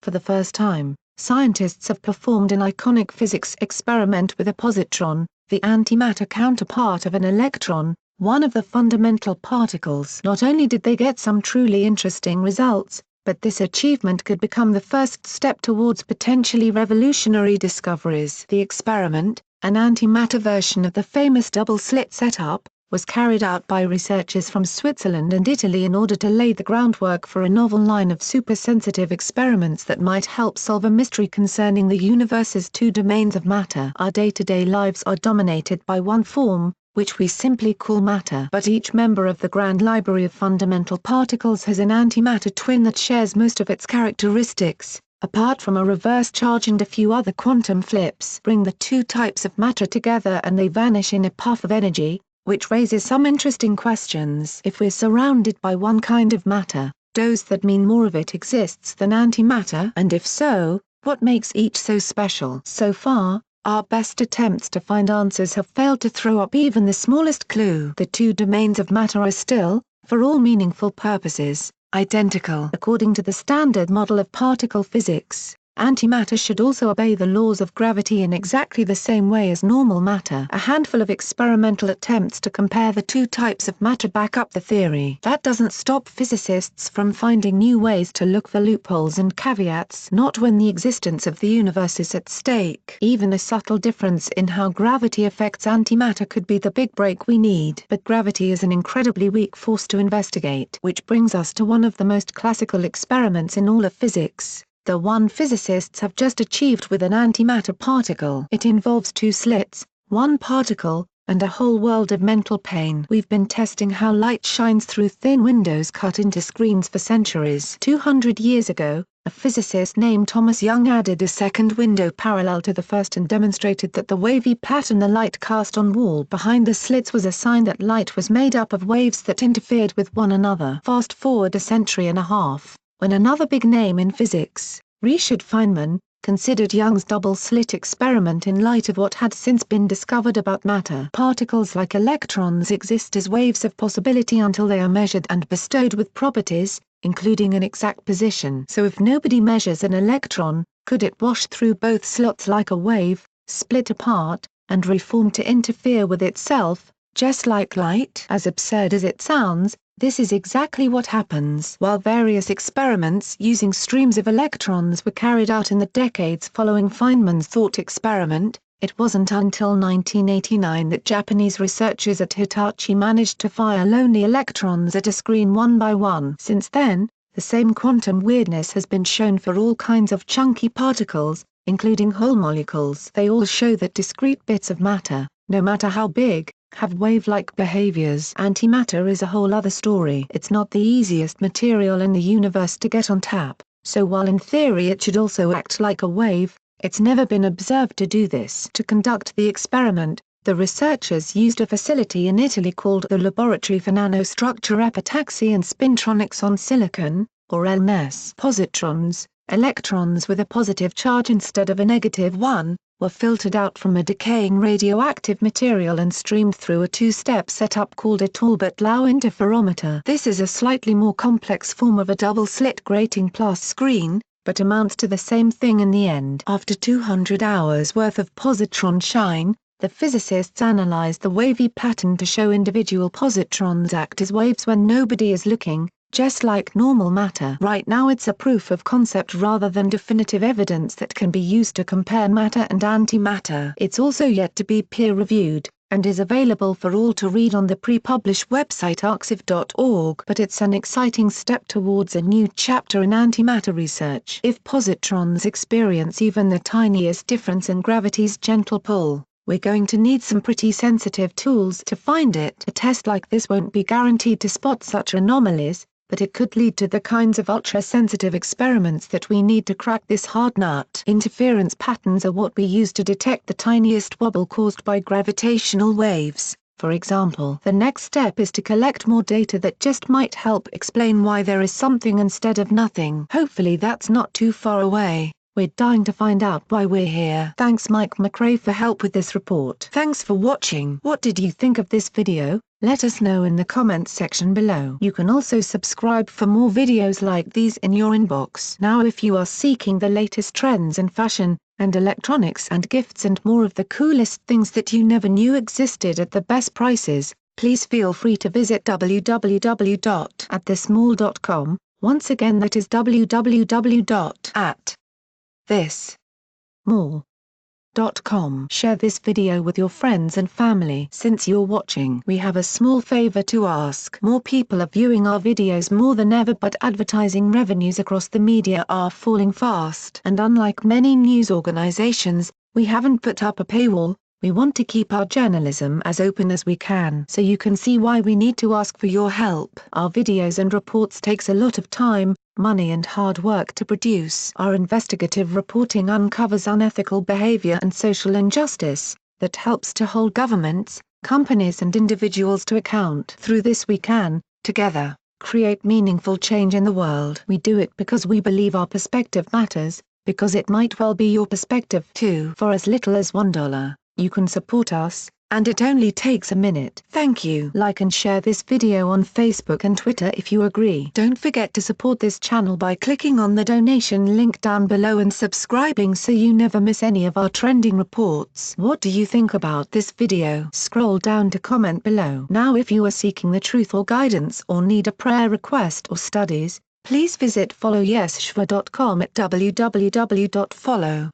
For the first time, scientists have performed an iconic physics experiment with a positron, the antimatter counterpart of an electron, one of the fundamental particles. Not only did they get some truly interesting results, but this achievement could become the first step towards potentially revolutionary discoveries. The experiment, an antimatter version of the famous double-slit setup, was carried out by researchers from Switzerland and Italy in order to lay the groundwork for a novel line of supersensitive experiments that might help solve a mystery concerning the universe's two domains of matter. Our day-to-day lives are dominated by one form, which we simply call matter. But each member of the grand library of fundamental particles has an antimatter twin that shares most of its characteristics. Apart from a reverse charge and a few other quantum flips, bring the two types of matter together and they vanish in a puff of energy, which raises some interesting questions. If we're surrounded by one kind of matter, does that mean more of it exists than antimatter? And if so, what makes each so special? So far, our best attempts to find answers have failed to throw up even the smallest clue. The two domains of matter are still, for all meaningful purposes, identical. According to the standard model of particle physics, antimatter should also obey the laws of gravity in exactly the same way as normal matter. A handful of experimental attempts to compare the two types of matter back up the theory. That doesn't stop physicists from finding new ways to look for loopholes and caveats. Not when the existence of the universe is at stake. Even a subtle difference in how gravity affects antimatter could be the big break we need. But gravity is an incredibly weak force to investigate. Which brings us to one of the most classical experiments in all of physics. The one physicists have just achieved with an antimatter particle. It involves two slits, one particle, and a whole world of mental pain. We've been testing how light shines through thin windows cut into screens for centuries. 200 years ago, a physicist named Thomas Young added a second window parallel to the first and demonstrated that the wavy pattern the light cast on wall behind the slits was a sign that light was made up of waves that interfered with one another. Fast forward a century and a half, when another big name in physics, Richard Feynman, considered Young's double-slit experiment in light of what had since been discovered about matter. Particles like electrons exist as waves of possibility until they are measured and bestowed with properties, including an exact position. So if nobody measures an electron, could it wash through both slots like a wave, split apart, and reform to interfere with itself, just like light? As absurd as it sounds, this is exactly what happens. While various experiments using streams of electrons were carried out in the decades following Feynman's thought experiment, it wasn't until 1989 that Japanese researchers at Hitachi managed to fire lonely electrons at a screen one by one. Since then, the same quantum weirdness has been shown for all kinds of chunky particles, including whole molecules. They all show that discrete bits of matter, no matter how big, have wave-like behaviors. Antimatter is a whole other story. It's not the easiest material in the universe to get on tap, so while in theory it should also act like a wave, it's never been observed to do this. To conduct the experiment, the researchers used a facility in Italy called the Laboratory for Nanostructure Epitaxy and Spintronics on Silicon, or LNES. Positrons, electrons with a positive charge instead of a negative one, were filtered out from a decaying radioactive material and streamed through a two-step setup called a Talbot-Lowe interferometer. This is a slightly more complex form of a double-slit grating plus screen, but amounts to the same thing in the end. After 200 hours worth of positron shine, the physicists analyzed the wavy pattern to show individual positrons act as waves when nobody is looking, just like normal matter. Right now it's a proof of concept rather than definitive evidence that can be used to compare matter and antimatter. It's also yet to be peer-reviewed, and is available for all to read on the pre-published website arXiv.org. But it's an exciting step towards a new chapter in antimatter research. If positrons experience even the tiniest difference in gravity's gentle pull, we're going to need some pretty sensitive tools to find it. A test like this won't be guaranteed to spot such anomalies, but it could lead to the kinds of ultra-sensitive experiments that we need to crack this hard nut. Interference patterns are what we use to detect the tiniest wobble caused by gravitational waves, for example. The next step is to collect more data that just might help explain why there is something instead of nothing. Hopefully that's not too far away. We're dying to find out why we're here. Thanks Mike McRae for help with this report. Thanks for watching. What did you think of this video? Let us know in the comments section below. You can also subscribe for more videos like these in your inbox. Now if you are seeking the latest trends in fashion, and electronics and gifts and more of the coolest things that you never knew existed at the best prices, please feel free to visit www.atthismall.com. Once again that is www.atthismall.com. Share this video with your friends and family. Since you're watching, we have a small favor to ask. More people are viewing our videos more than ever, but advertising revenues across the media are falling fast. And unlike many news organizations, we haven't put up a paywall. We want to keep our journalism as open as we can, so you can see why we need to ask for your help. Our videos and reports takes a lot of time, money and hard work to produce. Our investigative reporting uncovers unethical behavior and social injustice that helps to hold governments, companies and individuals to account. Through this we can, together, create meaningful change in the world. We do it because we believe our perspective matters, because it might well be your perspective too. For as little as $1, you can support us, and it only takes a minute. Thank you. Like and share this video on Facebook and Twitter if you agree. Don't forget to support this channel by clicking on the donation link down below and subscribing so you never miss any of our trending reports. What do you think about this video? Scroll down to comment below. Now if you are seeking the truth or guidance or need a prayer request or studies, please visit followyeshua.com at www.followyeshua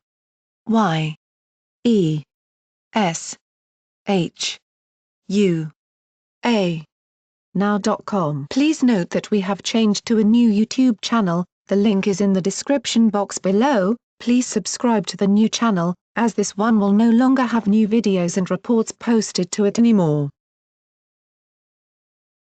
now.com. Please note that we have changed to a new YouTube channel, the link is in the description box below. Please subscribe to the new channel, as this one will no longer have new videos and reports posted to it anymore.